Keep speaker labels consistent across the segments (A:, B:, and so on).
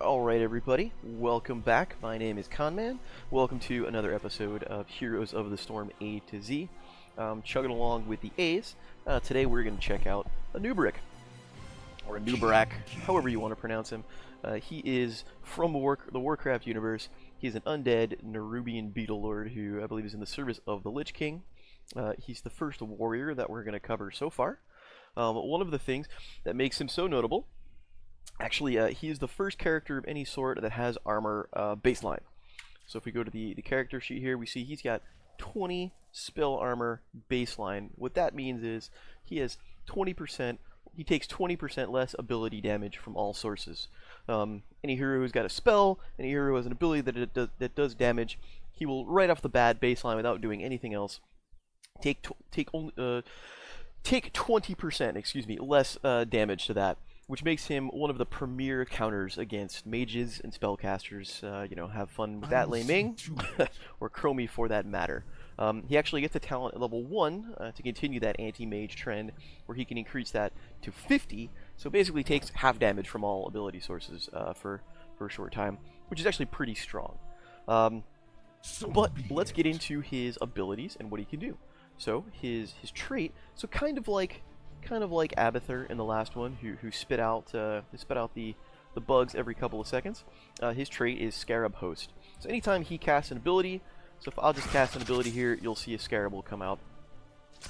A: Alright everybody, welcome back. My name is Conman. Welcome to another episode of Heroes of the Storm A to Z. Chugging along with the A's. Today we're going to check out Anub'arak, or Anub'arak, however you want to pronounce him. He is from the Warcraft universe. He's an undead Nerubian beetle lord who I believe is in the service of the Lich King. He's the first warrior that we're going to cover so far. One of the things that makes him so notable, actually, he is the first character of any sort that has armor baseline. So if we go to the character sheet here, we see he's got 20 spell armor baseline. What that means is he has 20%, he takes 20% less ability damage from all sources. Any hero who's got a spell, any hero who has an ability that does damage, he will right off the bat baseline without doing anything else take 20%, excuse me, less damage to that, which makes him one of the premier counters against mages and spellcasters. You know, have fun with that, Lei Ming, or Chromie for that matter. He actually gets a talent at level 1 to continue that anti-mage trend, where he can increase that to 50, so basically takes half damage from all ability sources for a short time, which is actually pretty strong. But let's get into his abilities and what he can do. So his trait, so kind of like Abathur in the last one, who spit out the bugs every couple of seconds. His trait is Scarab Host. So anytime he casts an ability, so if I'll just cast an ability here, you'll see a Scarab will come out,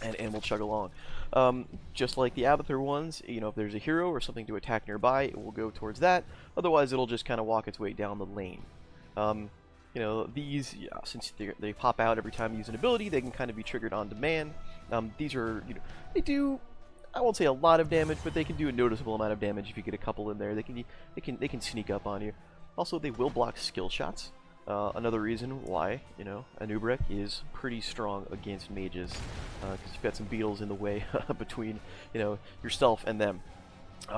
A: and we'll chug along. Just like the Abathur ones, you know, if there's a hero or something to attack nearby, it will go towards that. Otherwise, it'll just kind of walk its way down the lane. You know, these, since they pop out every time you use an ability, they can kind of be triggered on demand. These are, you know, they do, I won't say a lot of damage, but they can do a noticeable amount of damage if you get a couple in there. They can sneak up on you. Also, they will block skill shots. Another reason why, you know, Anub'arak is pretty strong against mages, because you've got some beetles in the way between, you know, yourself and them.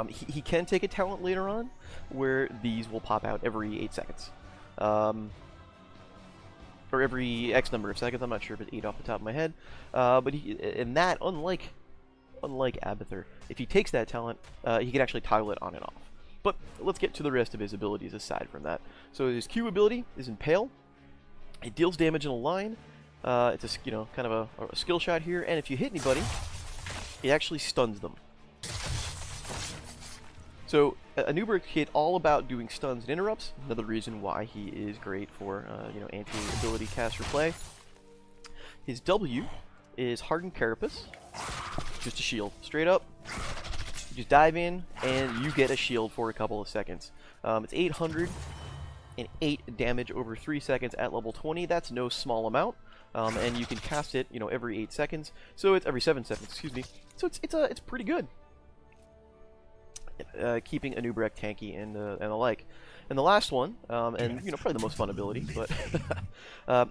A: He can take a talent later on where these will pop out every 8 seconds. Or every X number of seconds. I'm not sure if it's 8 off the top of my head. But in that, unlike Abathur, if he takes that talent, he can actually toggle it on and off. But let's get to the rest of his abilities aside from that. So his Q ability is Impale. It deals damage in a line. It's a, you know, kind of a skill shot here, and if you hit anybody, it actually stuns them. So Anub'arak hit all about doing stuns and interrupts. Another reason why he is great for you know, anti-ability caster play. His W is Hardened Carapace, just a shield, straight up. You just dive in and you get a shield for a couple of seconds. It's 808 damage over 3 seconds at level 20. That's no small amount, and you can cast it, you know, every 8 seconds. So it's every 7 seconds, excuse me. So it's pretty good. Keeping Anub'arak tanky and the like. And the last one, and you know, probably the most fun ability, but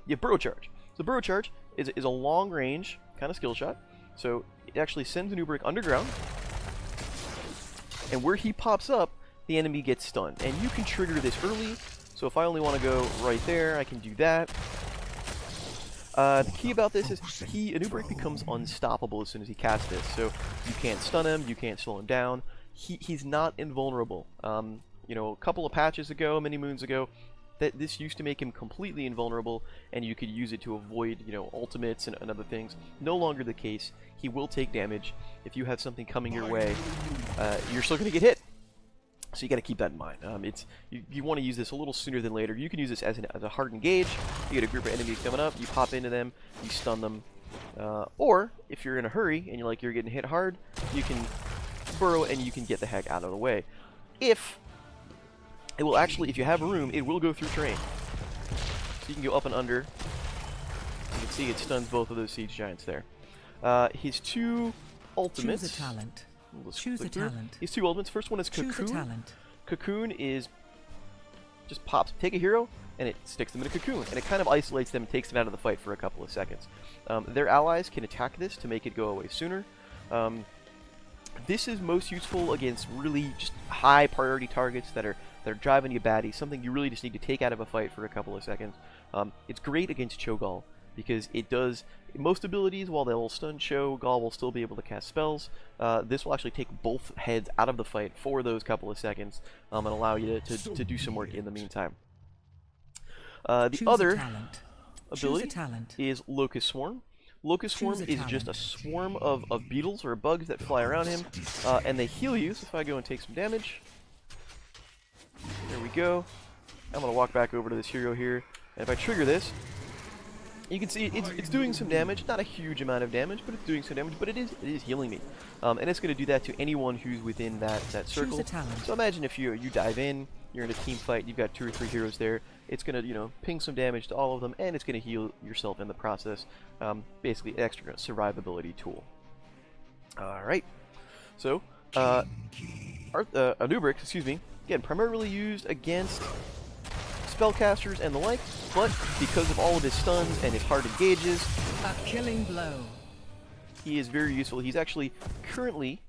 A: yeah, Burrow Charge. So Burrow Charge is a long range kind of skill shot. So it actually sends Anub'arak underground, and where he pops up, the enemy gets stunned. And you can trigger this early. So if I only want to go right there, I can do that. The key about this is Anub'arak becomes unstoppable as soon as he casts this. So you can't stun him, you can't slow him down. He's not invulnerable. You know, a couple of patches ago, many moons ago, this used to make him completely invulnerable, and you could use it to avoid, you know, ultimates and other things. No longer the case. He will take damage. If you have something coming your way, you're still going to get hit. So you got to keep that in mind. You want to use this a little sooner than later. You can use this as a hard engage. You get a group of enemies coming up, you pop into them, you stun them. Or if you're in a hurry and you're getting hit hard, you can burrow and you can get the heck out of the way. If you have room, it will go through terrain. So you can go up and under. You can see it stuns both of those siege giants there. His 2 ultimates.
B: Choose a talent. Choose a talent.
A: His 2 ultimates. First one is Cocoon.
B: Choose a talent.
A: Cocoon is just pops. Take a hero and it sticks them in a cocoon, and it kind of isolates them and takes them out of the fight for a couple of seconds. Their allies can attack this to make it go away sooner. This is most useful against really just high priority targets that are driving you batty, something you really just need to take out of a fight for a couple of seconds. It's great against Cho'Gall. because it does most abilities. While they'll stun show, Gaul will still be able to cast spells. This will actually take both heads out of the fight for those couple of seconds, and allow you to do some work in the meantime. The other ability is Locust Swarm. Locust Swarm is just a swarm of beetles or bugs that fly around him, and they heal you. So if I go and take some damage, there we go. I'm going to walk back over to this hero here, and if I trigger this, you can see it's doing some damage. Not a huge amount of damage, but it's doing some damage, but it is healing me. And it's going to do that to anyone who's within that circle. So imagine if you dive in, you're in a team fight, you've got 2 or 3 heroes there. It's going to, ping some damage to all of them, and it's going to heal yourself in the process. Basically, extra survivability tool. Alright. So, Anub'arak, excuse me, again, primarily used against spellcasters and the like, but because of all of his stuns and his hard engages,
B: a killing blow.
A: He is very useful. He's actually currently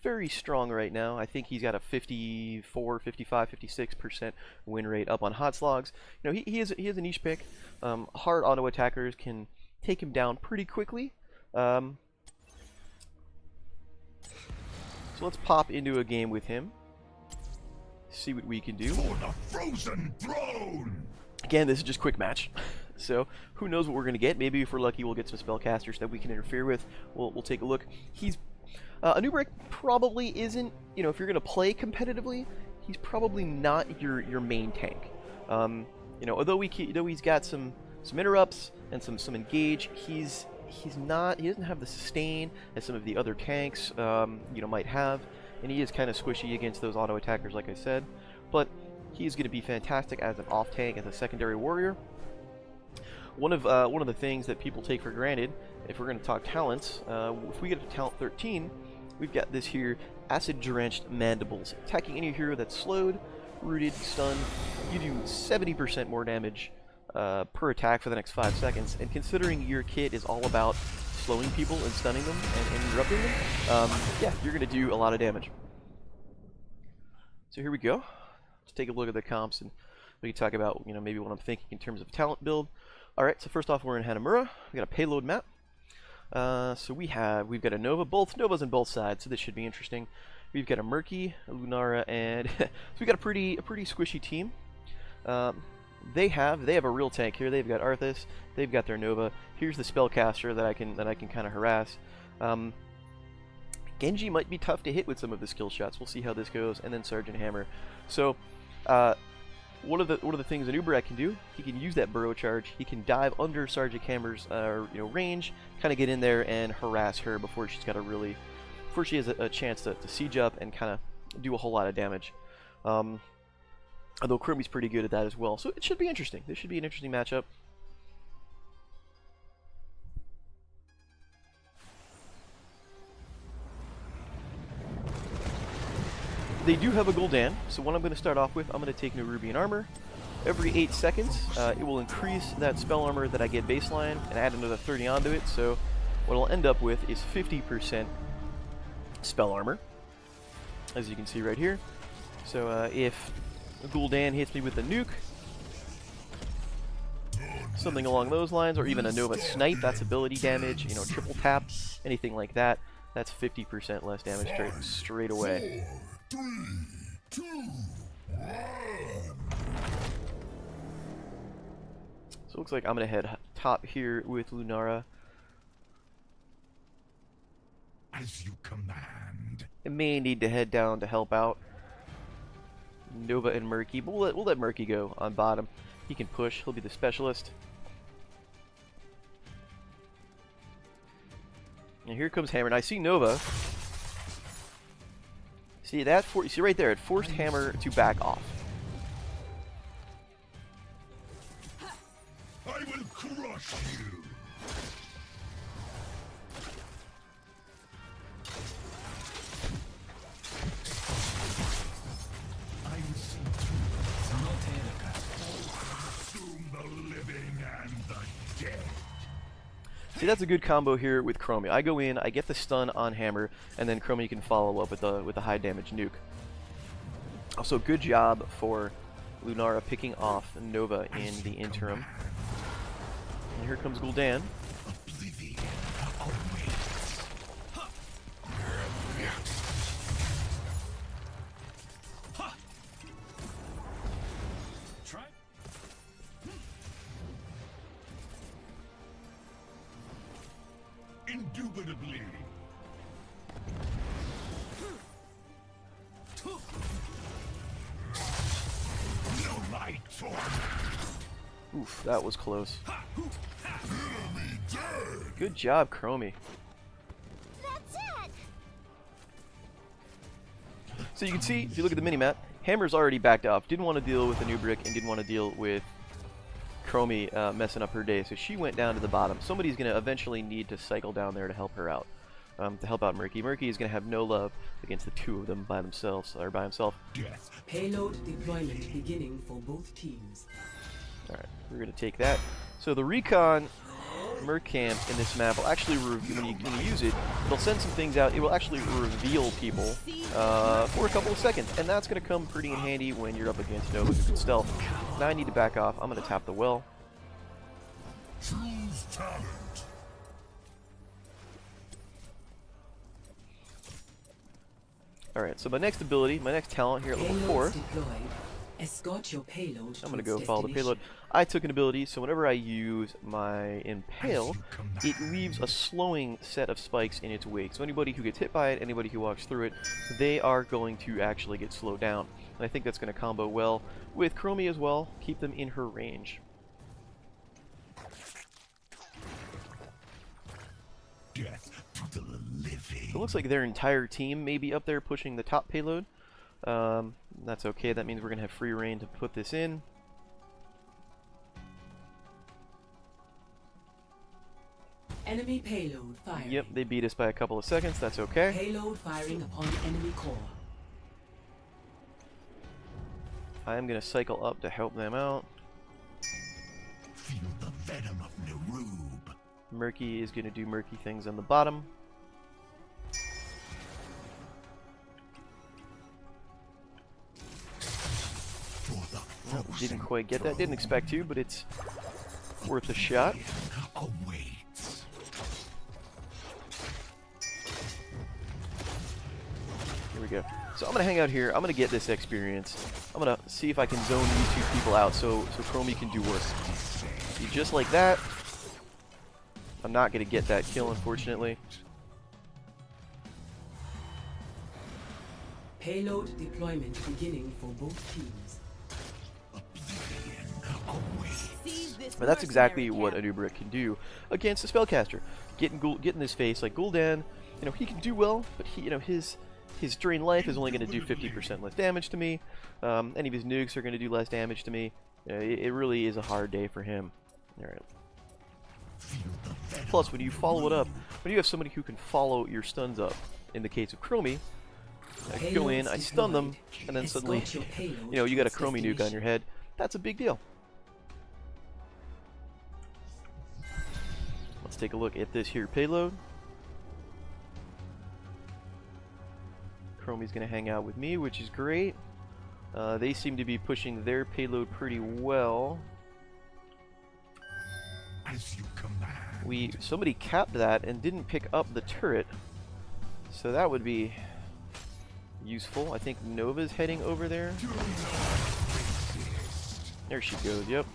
A: very strong right now. I think he's got a 54, 55, 56% win rate up on hot slogs. He is a niche pick. Hard auto attackers can take him down pretty quickly. So let's pop into a game with him. See what we can do.
C: For the frozen throne.
A: Again, this is just quick match. So who knows what we're gonna get? Maybe if we're lucky, we'll get some spellcasters that we can interfere with. We'll take a look. He's Anub'arak probably isn't. If you're gonna play competitively, he's probably not your main tank. Although he's got some interrupts and some engage, he doesn't have the sustain as some of the other tanks might have, and he is kind of squishy against those auto attackers, like I said. But he is going to be fantastic as an off tank, as a secondary warrior. One of the things that people take for granted, if we're going to talk talents, if we get to talent 13, we've got this here, acid drenched mandibles. Attacking any hero that's slowed, rooted, stunned, you do 70% more damage per attack for the next 5 seconds. And considering your kit is all about slowing people and stunning them and interrupting them, yeah, you're going to do a lot of damage. So here we go. Let's take a look at the comps, and we can talk about maybe what I'm thinking in terms of talent build. All right, so first off, we're in Hanamura. We got a payload map. So we've got a Nova, both Novas on both sides, so this should be interesting. We've got a Murky, a Lunara, and so we got a pretty squishy team. They have a real tank here. They've got Arthas. They've got their Nova. Here's the spellcaster that I can kind of harass. Genji might be tough to hit with some of the skill shots. We'll see how this goes. And then Sergeant Hammer. So one of the things Anub'arak can do, he can use that burrow charge. He can dive under Sergeant Hammer's range, kind of get in there and harass her before she has a chance to siege up and kind of do a whole lot of damage. Although Chromie's pretty good at that as well. So it should be interesting. This should be an interesting matchup. They do have a Gul'dan, so what I'm going to start off with, I'm going to take Nerubian Armor. Every 8 seconds, it will increase that spell armor that I get baseline and add another 30 onto it, so what I'll end up with is 50% spell armor, as you can see right here. So if Gul'dan hits me with a nuke, something along those lines, or even a Nova Snipe, that's ability damage, triple tap, anything like that, that's 50% less damage straight away.
C: 4, 3, 2, 1.
A: So it looks like I'm going to head top here with Lunara.
C: As you command.
A: I may need to head down to help out Nova and Murky, but we'll let Murky go on bottom. He can push. He'll be the specialist. And here comes Hammer. And I see Nova. See that? See right there. It forced Hammer to back off.
C: I will crush you. I will see consume the living and the dead.
A: See, that's a good combo here with Chromie. I go in, I get the stun on Hammer, and then Chromie can follow up with the high damage nuke. Also, good job for Lunara picking off Nova in the interim. And here comes Gul'dan.
C: Oblivion awaits. Try. Indubitably. No light for me.
A: Oof, that was close. Good job, Chromie.
D: That's it!
A: So you can see, if you look at the minimap, Hammer's already backed off. Didn't want to deal with Anub'arak and didn't want to deal with Chromie messing up her day. So she went down to the bottom. Somebody's going to eventually need to cycle down there to help her out. To help out Murky. Murky is going to have no love against the two of them by themselves, or by himself.
C: Death.
B: Payload deployment beginning for both teams.
A: Alright, we're going to take that. So the recon Mercamp in this map will actually, when you use it, it'll send some things out. It will actually reveal people for a couple of seconds. And that's going to come pretty in handy when you're up against Nova who can stealth. Now I need to back off. I'm going to tap the well.
C: Choose talent.
A: Alright, so my next ability, my next talent here at level 4.
B: Deployed. Escort your payload.
A: I'm going to go follow the payload. I took an ability, so whenever I use my Impale, it leaves a slowing set of spikes in its wake. So anybody who gets hit by it, anybody who walks through it, they are going to actually get slowed down. And I think that's going to combo well with Chromie as well, keep them in her range.
C: Death to the living.
A: So it looks like their entire team may be up there pushing the top payload. That's okay, that means we're going to have free reign to put this in.
B: Enemy payload firing.
A: Yep, they beat us by a couple of seconds, that's okay.
B: Payload firing upon enemy core.
A: I am going to cycle up to help them out.
C: Feel the venom of Nerub.
A: Murky is going to do murky things on the bottom. Nope, didn't quite get that. Didn't expect to, but it's worth a shot.
C: Awaits.
A: Here we go. So I'm going to hang out here. I'm going to get this experience. I'm going to see if I can zone these two people out so Chromie can do work. See, just like that. I'm not going to get that kill, unfortunately.
B: Payload deployment beginning for both teams.
A: But that's exactly what Anub'arak can do against a spellcaster. Get in his face like Gul'dan. You know, he can do well, but he, his drain life is only going to do 50% less damage to me. Any of his nukes are going to do less damage to me. It really is a hard day for him. All right. Plus, when you follow it up, when you have somebody who can follow your stuns up, in the case of Chromie, I go in, I stun them, and then suddenly, you got a Chromie nuke on your head. That's a big deal. Let's take a look at this here payload. Chromie's going to hang out with me, which is great. They seem to be pushing their payload pretty well.
C: As you command.
A: Somebody capped that and didn't pick up the turret, so that would be useful. I think Nova's heading over there. There she goes, yep.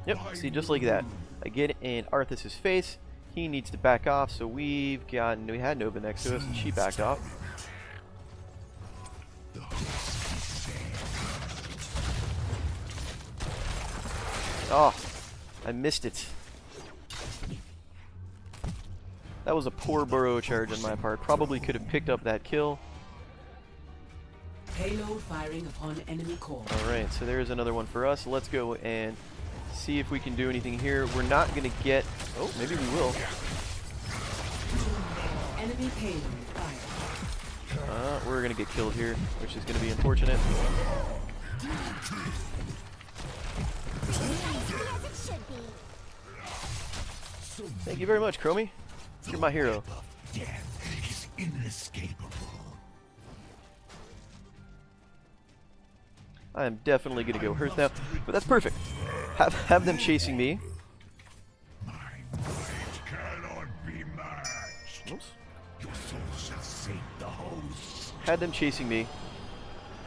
A: Yep, see, just like that. I get in Arthas's face. He needs to back off, so we had Nova next to us, and she backed off. Oh, I missed it. That was a poor burrow charge on my part. Probably could have picked up that kill.
B: Payload firing upon enemy core.
A: Alright, so there's another one for us. Let's go and see if we can do anything here. We're not going to get... Oh, maybe we will.
B: Enemy payload fired.
A: We're going to get killed here, which is going to be unfortunate. Thank you very much, Chromie. You're my hero.
C: Death is inescapable.
A: I am definitely gonna go Hearth now, but that's perfect. Have them chasing me.
C: My might cannot be matched.
A: Oops.
C: Your soul shall sate the host.
A: Had them chasing me.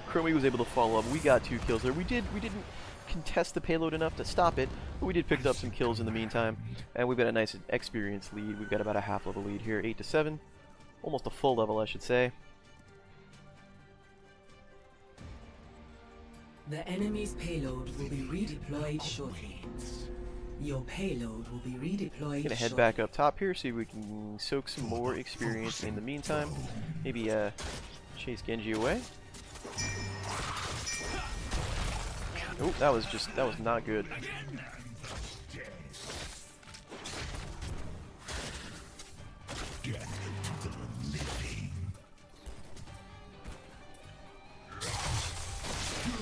A: Chromie was able to follow up. We got 2 kills there. We didn't contest the payload enough to stop it, but we did pick up some kills in the meantime. And we've got a nice experience lead. We've got about a half level lead here, 8 to 7. Almost a full level, I should say.
B: The enemy's payload will be redeployed shortly. Your payload will be redeployed
A: Gonna head back up top here, see if we can soak some more experience in the meantime. Maybe chase Genji away. Oh, that was not good.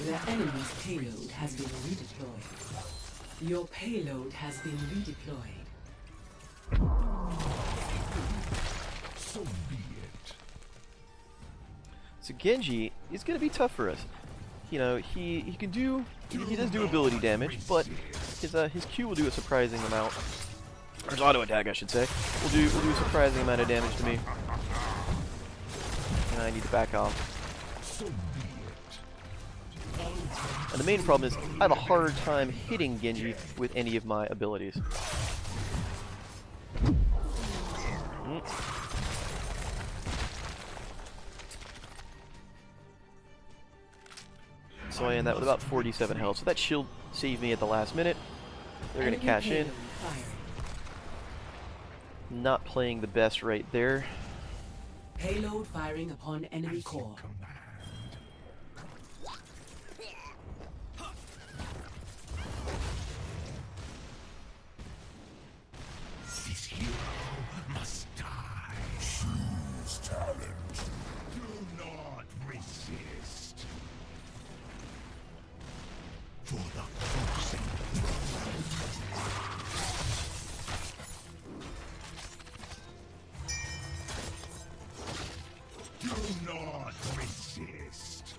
B: The enemy's payload has been redeployed. Your payload has been redeployed.
C: So be it.
A: So Genji is gonna be tough for us. You know, he does do ability damage, but his Q will do a surprising amount. Or his auto attack, I should say, will do a surprising amount of damage to me. And I need to back off.
C: So be it.
A: And the main problem is I have a hard time hitting Genji with any of my abilities. So I end that with about 47 health. So that shield saved me at the last minute. They're going to cash in. Not playing the best right there.
B: Payload firing upon enemy core.
C: This hero must die. Choose talent. Do not resist. For the cruising. Do not resist.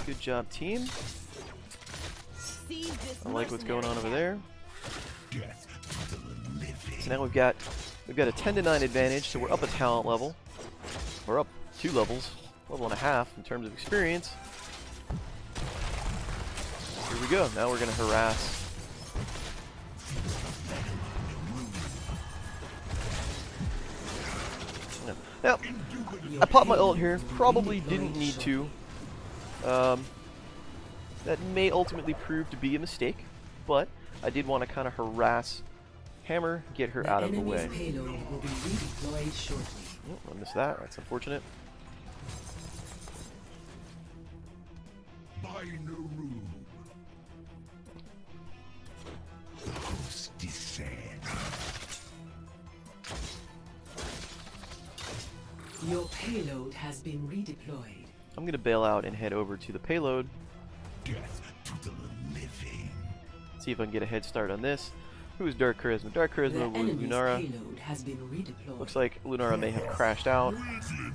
A: Good job, team. I like what's going on over there.
C: Death to the living.
A: So now we've got a 10 to 9 advantage, so we're up a talent level. We're up 2 levels, level and a half in terms of experience. Here we go. Now we're gonna harass. Now, I popped my ult here. Probably didn't need to. That may ultimately prove to be a mistake, but I did want to kind of harass Hammer, get her out of the way.
B: Payload will be redeployed shortly.
A: Oh, I missed that. That's unfortunate.
C: By Naru. The host descends.
B: Your payload has been redeployed.
A: I'm gonna bail out and head over to the payload.
C: Death to the living.
A: See if I can get a head start on this. Who's Dark Charisma? Dark
B: The
A: Charisma with
B: enemy's
A: Lunara.
B: payload has been redeployed.
A: Looks like Lunara may have crashed out.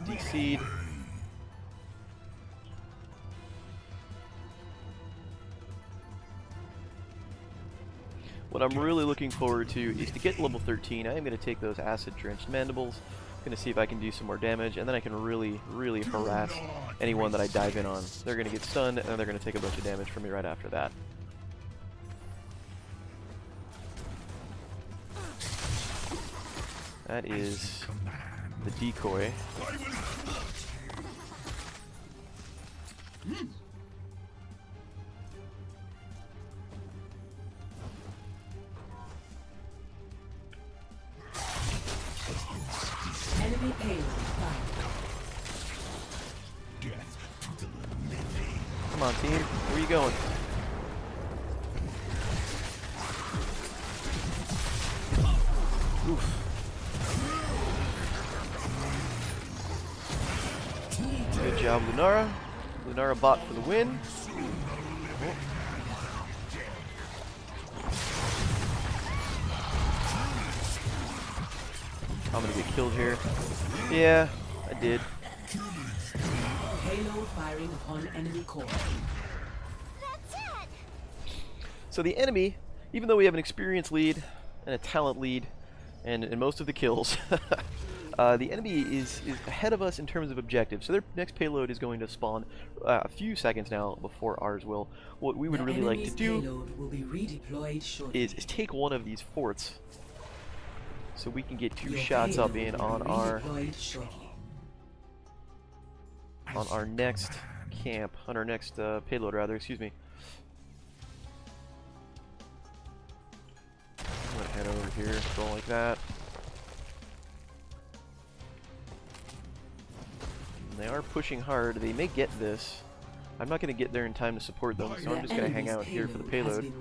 A: DC'd. What I'm really looking forward to is to get level 13. I am going to take those acid-drenched mandibles. Going to see if I can do some more damage, and then I can really, really harass anyone that I dive in on. They're going to get stunned, and they're going to take a bunch of damage from me right after that. That is the decoy.
B: Enemy payload fired.
C: Death to the living.
A: Come on, team. Where are you going? Oof. Good job, Lunara. Lunara bot for the win. I'm gonna get killed here. Yeah, I did.
B: payload firing upon enemy core.
D: That's it!
A: So the enemy, even though we have an experience lead and a talent lead, and most of the kills, the enemy is ahead of us in terms of objectives. So their next payload is going to spawn a few seconds now before ours will. What we would really like to do
B: payload will be redeployed shortly.
A: is take one of these forts, so we can get two
B: Your
A: shots up
B: payload
A: in
B: will
A: on
B: be
A: our
B: redeployed shortly.
A: next camp, on our next payload rather. Excuse me. I'm gonna head over here, go like that. And they are pushing hard. They may get this. I'm not gonna get there in time to support them, so I'm just gonna hang out here for the payload.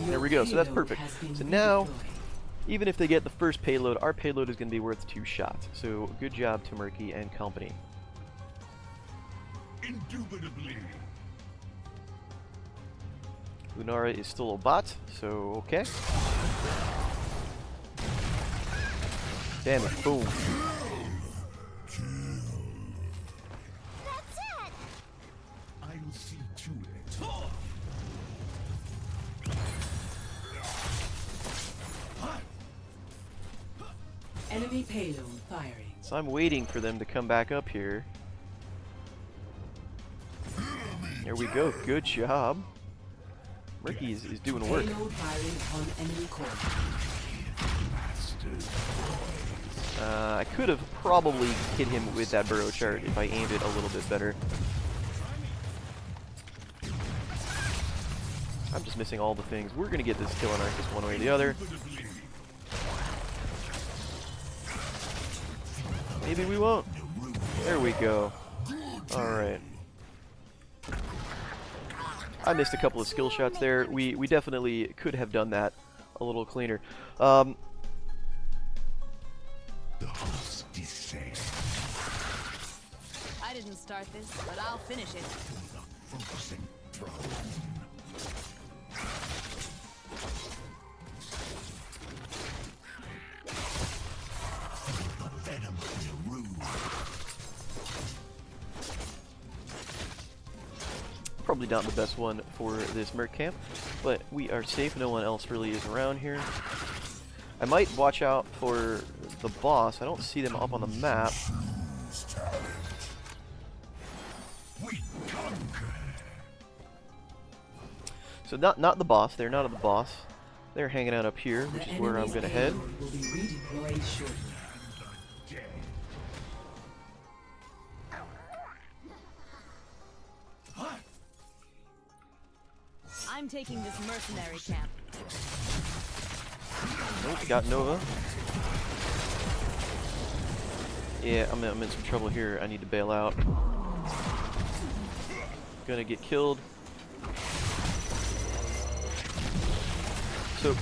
A: There we go. So that's perfect. So now, even if they get the first payload, our payload is going to be worth 2 shots. So good job to Murky and company.
C: Indubitably.
A: Lunara is still a bot, so okay. Damn it, boom.
D: That's it!
C: I'll see to it.
B: Enemy payload firing.
A: So I'm waiting for them to come back up here. There we go, good job. Murky is doing work.
B: Payload firing upon enemy core.
A: I could have probably hit him with that burrow chart if I aimed it a little bit better. I'm just missing all the things. We're going to get this kill on Arcus one way or the other. Maybe we won't. There we go. Alright. I missed a couple of skill shots there. We definitely could have done that a little cleaner.
C: The host is safe.
E: I didn't start this, but I'll finish it.
C: Focusing throne. The venom of the room.
A: Probably not the best one for this Merc camp, but we are safe. No one else really is around here. I might watch out for the boss. I don't see them up on the map.
C: We conquer.
A: So not the boss. They're not at the boss. They're hanging out up here, which is where I'm gonna head.
B: Will be redeployed shortly.
C: Dead.
E: I'm taking this mercenary camp.
A: Nope, got Nova. Yeah, I'm in some trouble here. I need to bail out. Gonna get killed. So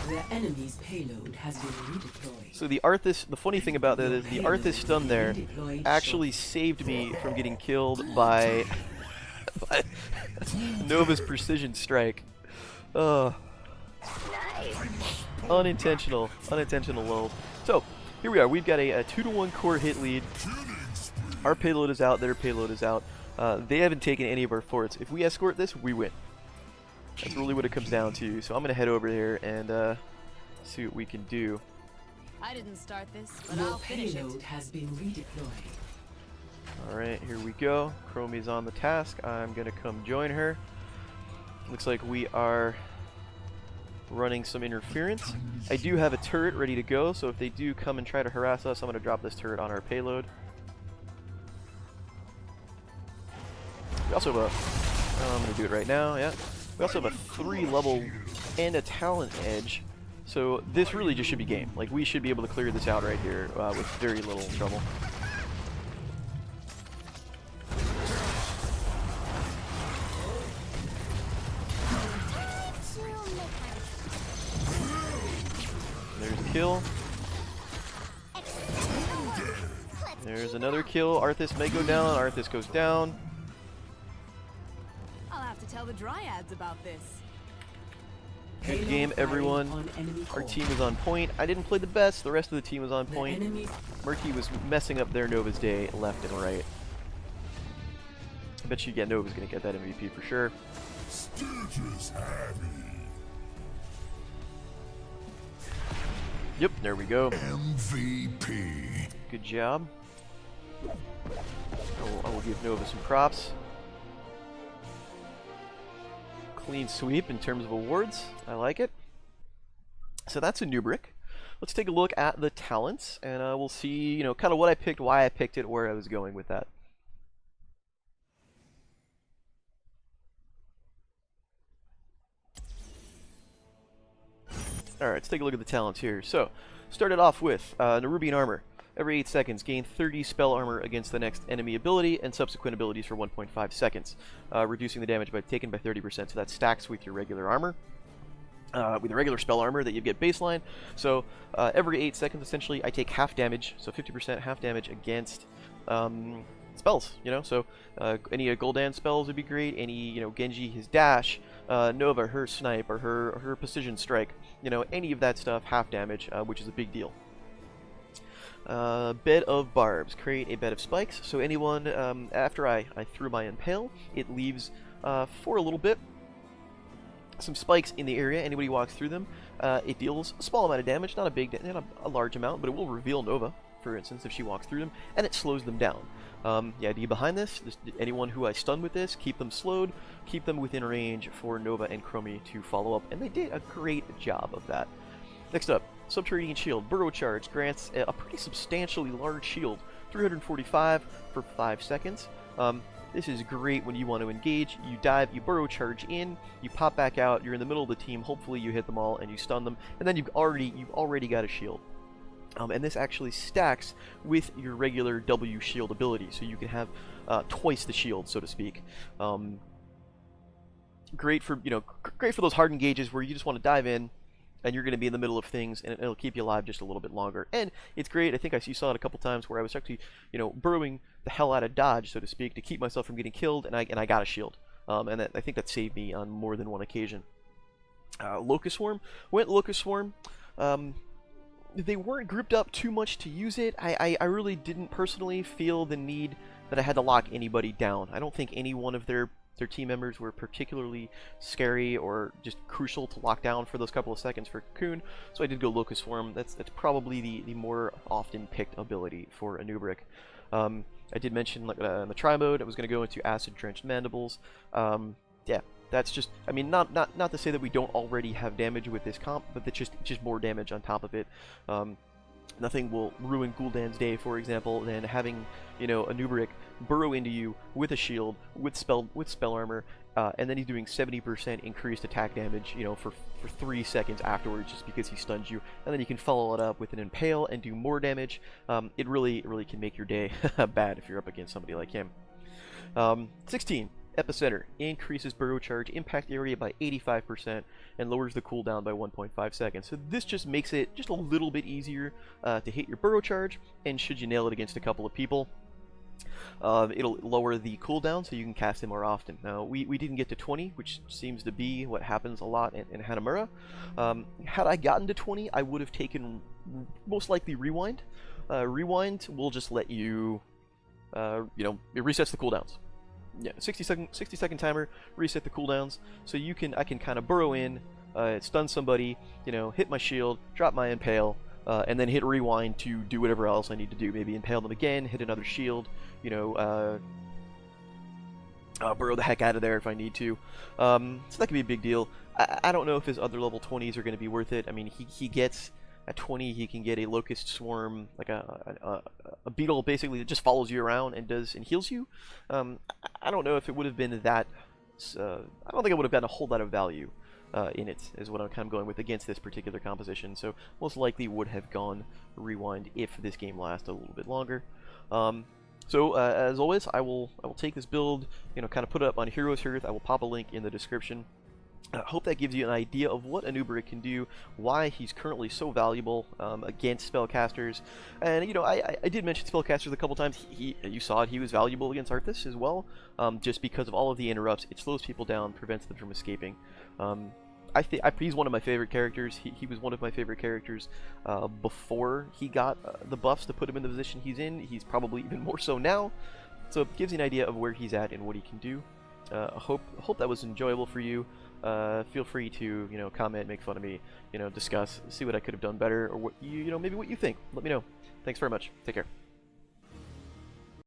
B: The enemy's payload has been redeployed.
A: So the Arthas, the funny thing about that is the Arthas stun there actually saved me from getting killed by, by Nova's precision strike. Unintentional lol. So here we are. We've got a 2-to-1 core hit lead. Our payload is out. Their payload is out. They haven't taken any of our forts. If we escort this, we win. That's really what it comes down to. So I'm gonna head over there and see what we can do.
E: I didn't start this, but
B: Your
E: I'll finish it.
B: payload has been redeployed.
A: Alright, here we go. Chromie's on the task. I'm gonna come join her. Looks like we are running some interference. I do have a turret ready to go, so if they do come and try to harass us, I'm gonna drop this turret on our payload. We also have a... I'm gonna do it right now, yeah. We also have a 3-level and a talent edge, so this really just should be game. Like, we should be able to clear this out right here with very little trouble. There's a kill. There's another kill. Arthas may go down. Arthas goes down.
E: I'll have to tell the Dryads about this.
A: Good
B: Payload
A: game,
B: firing
A: everyone.
B: on enemy
A: Our
B: core.
A: team was on point. I didn't play the best. The rest of the team was on
B: The
A: point.
B: enemy's
A: Murky was messing up their Nova's day left and right. I bet you, yeah, Nova's gonna get that MVP for sure.
C: Stooges heavy.
A: Yep, there we go.
C: MVP.
A: Good job. I will give Nova some props. Clean sweep in terms of awards. I like it. So that's Anub'arak. Let's take a look at the talents, and we'll see, you know, kind of what I picked, why I picked it, where I was going with that. Alright, let's take a look at the talents here. So, started off with Nerubian Armor. Every 8 seconds, gain 30 spell armor against the next enemy ability and subsequent abilities for 1.5 seconds, reducing the damage taken by 30%. So that stacks with your regular armor. With the regular spell armor that you get baseline. So every 8 seconds, essentially, I take half damage, so 50% half damage against spells. You know, so any Gul'dan spells would be great. Any, you know, Genji his dash, Nova her snipe or her precision strike. You know, any of that stuff, half damage, which is a big deal. Bed of barbs. Create a bed of spikes. So anyone, after I threw my impale, it leaves for a little bit some spikes in the area. Anybody walks through them, it deals a small amount of damage, not a large amount, but it will reveal Nova, for instance, if she walks through them, and it slows them down. The idea behind this, anyone who I stun with this, keep them slowed, keep them within range for Nova and Chromie to follow up, and they did a great job of that. Next up, Subterranean Shield. Burrow Charge grants a pretty substantially large shield, 345 for 5 seconds. This is great when you want to engage. You dive, you burrow charge in, you pop back out, you're in the middle of the team, hopefully you hit them all and you stun them, and then you've already got a shield. And this actually stacks with your regular W shield ability, so you can have twice the shield, so to speak. Great for, you know, great for those hard engages where you just want to dive in, and you're going to be in the middle of things, and it'll keep you alive just a little bit longer. And it's great. I think you saw it a couple times where I was actually, you know, burrowing the hell out of dodge, so to speak, to keep myself from getting killed, and I got a shield. And I think that saved me on more than one occasion. Locust Swarm. Went Locust Swarm. They weren't grouped up too much to use it. I really didn't personally feel the need that I had to lock anybody down. I don't think any one of their team members were particularly scary or just crucial to lock down for those couple of seconds for Cocoon, so I did go Locust Swarm. That's probably the more often picked ability for Anub'arak. I did mention in the try mode I was going to go into Acid Drenched Mandibles. Yeah, that's just, I mean, not to say that we don't already have damage with this comp, but that's just more damage on top of it. Nothing will ruin Gul'dan's day, for example, than having, you know, Anub'arak burrow into you with a shield, with spell armor, and then he's doing 70% increased attack damage, you know, for 3 seconds afterwards, just because he stuns you, and then you can follow it up with an impale and do more damage. It really can make your day bad if you're up against somebody like him. 16. Epicenter increases burrow charge impact area by 85% and lowers the cooldown by 1.5 seconds. So this just makes it just a little bit easier to hit your burrow charge, and should you nail it against a couple of people, it'll lower the cooldown so you can cast it more often. Now, we didn't get to 20, which seems to be what happens a lot in Hanamura. Had I gotten to 20, I would have taken most likely Rewind. Rewind will just let you, you know, it resets the cooldowns. Yeah, 60 second timer, reset the cooldowns, so I can kind of burrow in, stun somebody, you know, hit my shield, drop my impale, and then hit rewind to do whatever else I need to do. Maybe impale them again, hit another shield, you know, burrow the heck out of there if I need to. So that could be a big deal. I don't know if his other level 20s are going to be worth it. I mean, he gets at 20, he can get a Locust Swarm, like a beetle basically that just follows you around and heals you. I don't know if it would have been that. I don't think I would have gotten a whole lot of value in it, is what I'm kind of going with against this particular composition. So most likely would have gone Rewind if this game lasted a little bit longer. So as always, I will take this build, you know, kind of put it up on Heroes Hearth. I will pop a link in the description. I hope that gives you an idea of what Anub'arak can do, why he's currently so valuable against spellcasters. And, you know, I did mention spellcasters a couple times. You saw it, he was valuable against Arthas as well, just because of all of the interrupts. It slows people down, prevents them from escaping. I think he's one of my favorite characters. He was one of my favorite characters before he got the buffs to put him in the position he's in. He's probably even more so now. So it gives you an idea of where he's at and what he can do. Hope that was enjoyable for you. Feel free to comment, make fun of me, discuss, see what I could have done better, or what maybe what you think. Let me know. Thanks very much. Take care.